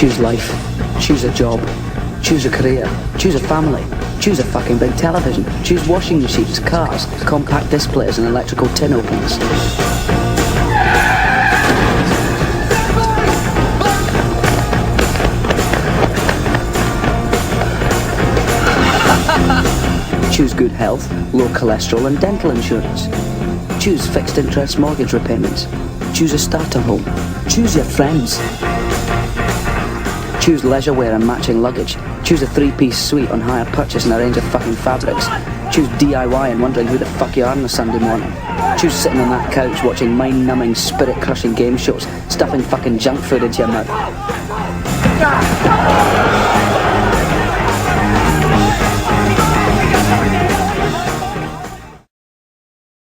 Choose life. Choose a job. Choose a career. Choose a family. Choose a fucking big television. Choose washing machines, cars, compact displays and electrical tin openers. Choose good health, low cholesterol and dental insurance. Choose fixed interest mortgage repayments. Choose a starter home. Choose your friends. Choose leisure wear and matching luggage. Choose a 3-piece suite on hire purchase and a range of fucking fabrics. Choose DIY and wondering who the fuck you are on a Sunday morning. Choose sitting on that couch watching mind-numbing, spirit-crushing game shows, stuffing fucking junk food into your mouth.